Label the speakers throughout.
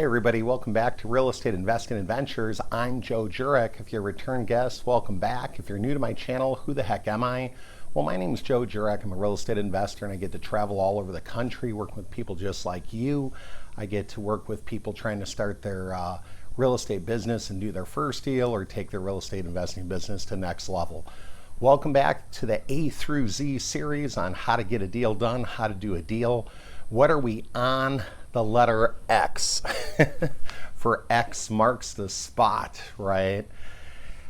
Speaker 1: Hi everybody, welcome back to Real Estate Investing Adventures. I'm Joe Jurek. If you're a return guest, welcome back. If you're new to my channel, who the heck am I? Well, my name is Joe Jurek. I'm a real estate investor and I get to travel all over the country working with people just like you. I get to work with people trying to start their real estate business and do their first deal or take their real estate investing business to the next level. Welcome back to the A through Z series on how to get a deal done, how to do a deal. What are we on? The letter X. For X marks the spot, right?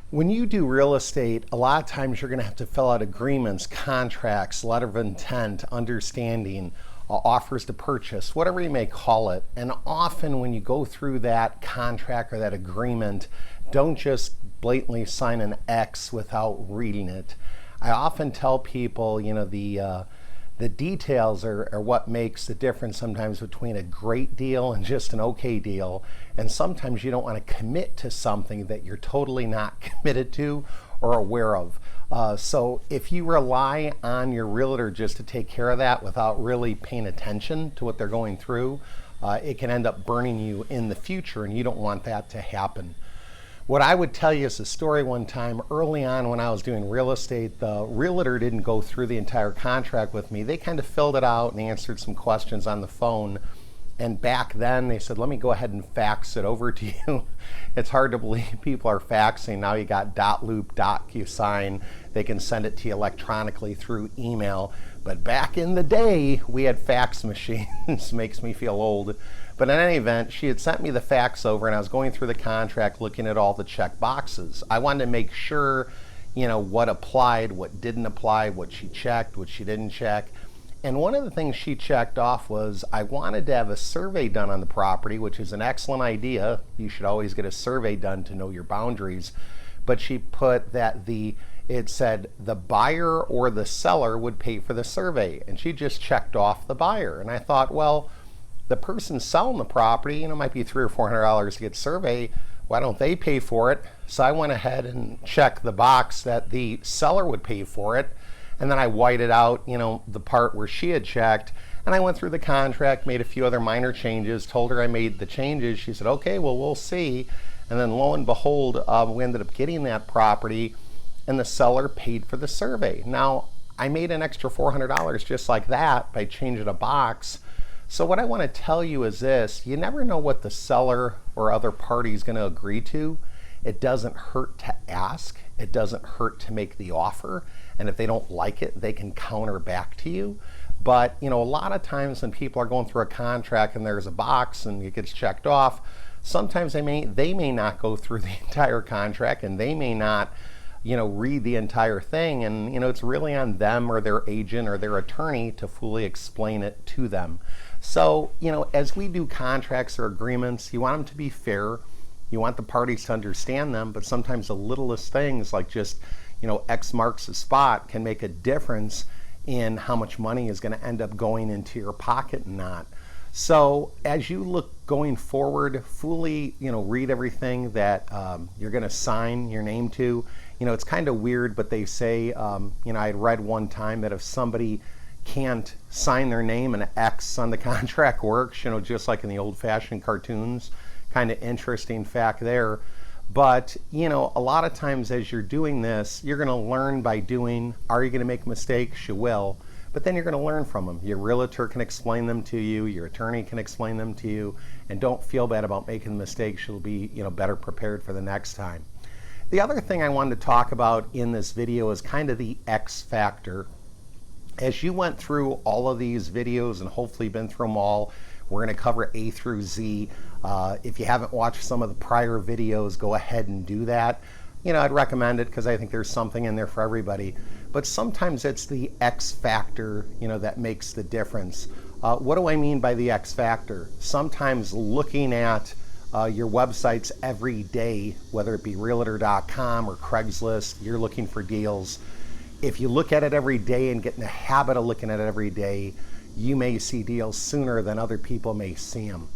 Speaker 1: When you do real estate, a lot of times you're going to have to fill out agreements, contracts, letter of intent, understanding, offers to purchase, whatever you may call it. And often when you go through that contract or that agreement, don't just blatantly sign an X without reading it. I often tell people, the details are what makes the difference sometimes between a great deal and just an okay deal. And sometimes you don't want to commit to something that you're totally not committed to or aware of. So if you rely on your realtor just to take care of that without really paying attention to what they're going through, it can end up burning you in the future, and you don't want that to happen. What I would tell you is a story one time early on when I was doing real estate. The realtor didn't go through the entire contract with me. They kind of filled it out and answered some questions on the phone. And back then they said, let me go ahead and fax it over to you. It's hard to believe people are faxing. Now you got .loop, DocuSign. They can send it to you electronically through email. But back in the day, we had fax machines. Makes me feel old. But in any event, she had sent me the fax over and I was going through the contract looking at all the check boxes. I wanted to make sure, what applied, what didn't apply, what she checked, what she didn't check. And one of the things she checked off was I wanted to have a survey done on the property, which is an excellent idea. You should always get a survey done to know your boundaries. But she put that it said the buyer or the seller would pay for the survey. And she just checked off the buyer. And I thought, well, the person selling the property, might be $300 or $400 to get survey. Why don't they pay for it? So I went ahead and checked the box that the seller would pay for it. And then I whited out, the part where she had checked. And I went through the contract, made a few other minor changes, told her I made the changes. She said, okay, well, we'll see. And then lo and behold, we ended up getting that property and the seller paid for the survey. Now, I made an extra $400 just like that by changing a box. So what I want to tell you is this: you never know what the seller or other party is going to agree to. It doesn't hurt to ask. It doesn't hurt to make the offer. And if they don't like it, they can counter back to you. But a lot of times when people are going through a contract and there's a box and it gets checked off, sometimes they may not go through the entire contract and they may not read the entire thing. And it's really on them or their agent or their attorney to fully explain it to them. So, as we do contracts or agreements, you want them to be fair. You want the parties to understand them, but sometimes the littlest things like just, X marks the spot can make a difference in how much money is going to end up going into your pocket and not. So as you look going forward, fully, read everything that you're going to sign your name to. It's kind of weird, but they say, I had read one time that if somebody can't sign their name, an X on the contract works, just like in the old-fashioned cartoons. Kind of interesting fact there. But, a lot of times as you're doing this, you're going to learn by doing. Are you going to make mistakes? You will. But then you're going to learn from them. Your realtor can explain them to you. Your attorney can explain them to you. And don't feel bad about making mistakes. You'll be, better prepared for the next time. The other thing I wanted to talk about in this video is kind of the X factor. As you went through all of these videos and hopefully been through them all, we're going to cover A through Z. If you haven't watched some of the prior videos, go ahead and do that. I'd recommend it because I think there's something in there for everybody. But sometimes it's the X factor, that makes the difference. What do I mean by the X factor? Sometimes looking at your websites every day, whether it be realtor.com or Craigslist, you're looking for deals. If you look at it every day and get in the habit of looking at it every day, you may see deals sooner than other people may see them.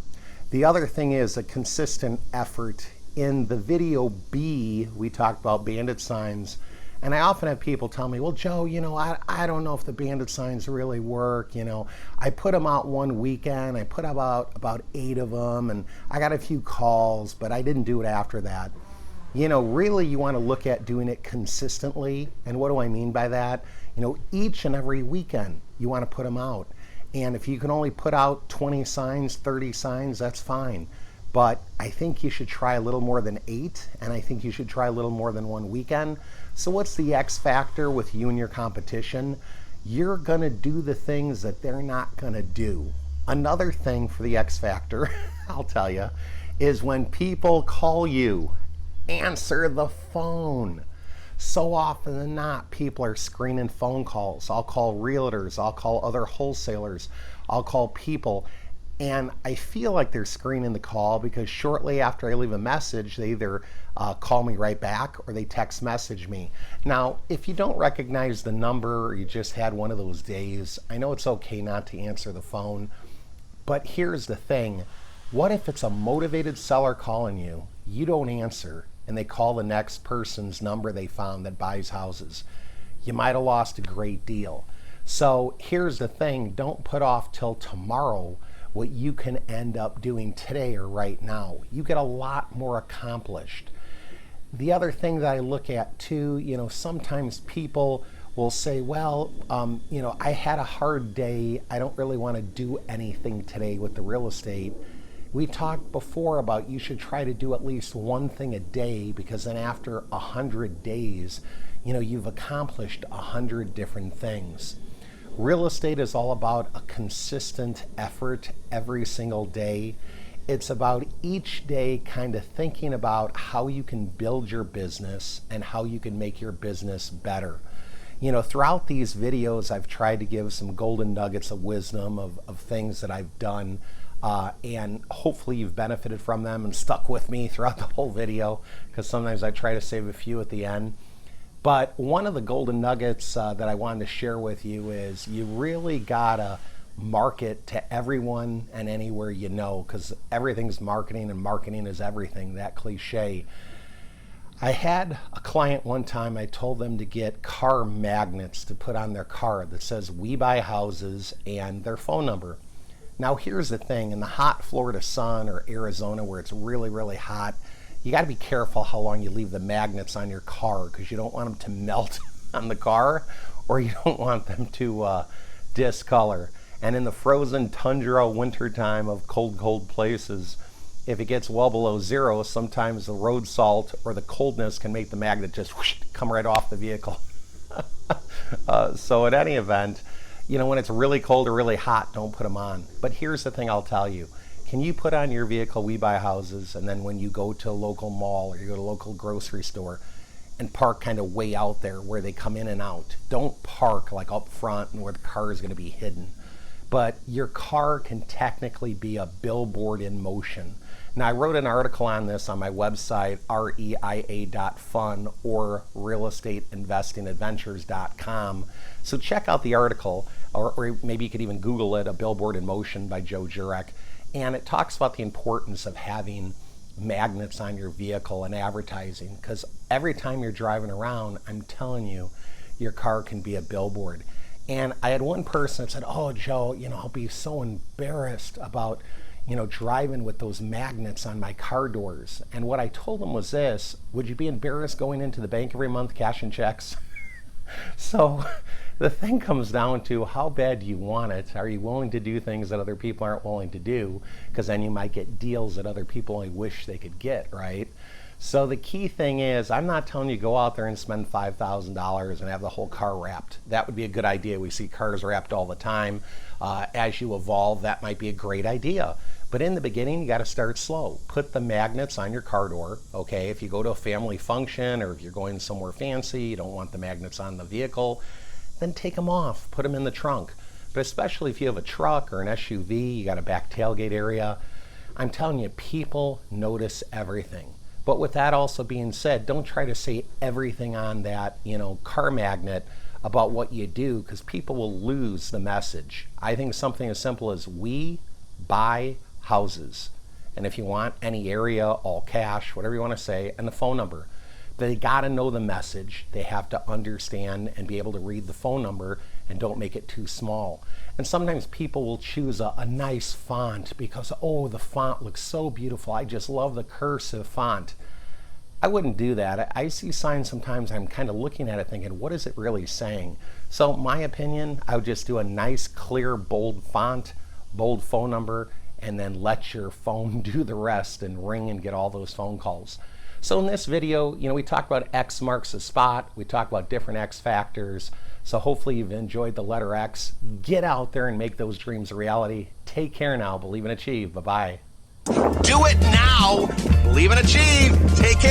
Speaker 1: The other thing is a consistent effort. In the video B, we talked about bandit signs, And I often have people tell me, well, Joe, I don't know if the bandit signs really work. I put them out one weekend. I put about 8 of them, and I got a few calls, but I didn't do it after that. Really you want to look at doing it consistently. And what do I mean by that? Each and every weekend you want to put them out. And if you can only put out 20 signs, 30 signs, that's fine. But I think you should try a little more than 8, and I think you should try a little more than one weekend. So what's the X factor with you and your competition? You're gonna do the things that they're not gonna do. Another thing for the X factor, I'll tell you, is when people call you, answer the phone. So often than not, people are screening phone calls. I'll call realtors, I'll call other wholesalers, I'll call people. And I feel like they're screening the call because shortly after I leave a message, they either call me right back or they text message me. Now, if you don't recognize the number or you just had one of those days, I know it's okay not to answer the phone, but here's the thing. What if it's a motivated seller calling you, you don't answer, and they call the next person's number they found that buys houses? You might have lost a great deal. So here's the thing, don't put off till tomorrow what you can end up doing today or right now. You get a lot more accomplished. The other thing that I look at too, sometimes people will say, well, I had a hard day. I don't really want to do anything today with the real estate. We talked before about you should try to do at least one thing a day, because then after 100 days, you've accomplished 100 different things. Real estate is all about a consistent effort every single day. It's about each day kind of thinking about how you can build your business and how you can make your business better. Throughout these videos, I've tried to give some golden nuggets of wisdom of things that I've done, and hopefully you've benefited from them and stuck with me throughout the whole video, because sometimes I try to save a few at the end. But one of the golden nuggets that I wanted to share with you is you really gotta market to everyone and anywhere because everything's marketing and marketing is everything, that cliche. I had a client one time, I told them to get car magnets to put on their car that says "We Buy Houses" and their phone number. Now here's the thing, in the hot Florida sun or Arizona where it's really, really hot, you got to be careful how long you leave the magnets on your car, because you don't want them to melt on the car, or you don't want them to discolor. And in the frozen tundra wintertime of cold places, if it gets well below 0, sometimes the road salt or the coldness can make the magnet just whoosh, come right off the vehicle. So at any event, when it's really cold or really hot, don't put them on. But here's the thing I'll tell you. Can you put on your vehicle "We Buy Houses," and then when you go to a local mall or you go to a local grocery store and park kind of way out there where they come in and out? Don't park like up front and where the car is going to be hidden. But your car can technically be a billboard in motion. Now, I wrote an article on this on my website, reia.fun or realestateinvestingadventures.com. So check out the article, or maybe you could even Google it, "A Billboard in Motion" by Joe Jurek. And it talks about the importance of having magnets on your vehicle and advertising, because every time you're driving around, I'm telling you, your car can be a billboard. And I had one person that said, "Oh, Joe, I'll be so embarrassed about, driving with those magnets on my car doors." And what I told him was this: would you be embarrassed going into the bank every month cashing checks? So the thing comes down to, how bad do you want it? Are you willing to do things that other people aren't willing to do? Because then you might get deals that other people only wish they could get, right? So the key thing is, I'm not telling you go out there and spend $5,000 and have the whole car wrapped. That would be a good idea. We see cars wrapped all the time. As you evolve, that might be a great idea. But in the beginning, you got to start slow. Put the magnets on your car door, okay? If you go to a family function or if you're going somewhere fancy, you don't want the magnets on the vehicle, then take them off, put them in the trunk. But especially if you have a truck or an SUV, you got a back tailgate area, I'm telling you, people notice everything. But with that also being said, don't try to say everything on that, car magnet about what you do, because people will lose the message. I think something as simple as "We Buy Houses." And if you want any area, all cash, whatever you want to say, and the phone number. They got to know the message. They have to understand and be able to read the phone number, and don't make it too small. And sometimes people will choose a nice font because, oh, the font looks so beautiful. I just love the cursive font. I wouldn't do that. I see signs sometimes, I'm kind of looking at it thinking, what is it really saying? So my opinion, I would just do a nice, clear, bold font, bold phone number, and then let your phone do the rest and ring and get all those phone calls. So in this video, we talked about X marks the spot. We talked about different X factors. So hopefully you've enjoyed the letter X. Get out there and make those dreams a reality. Take care now. Believe and achieve. Bye-bye.
Speaker 2: Do it now. Believe and achieve. Take care.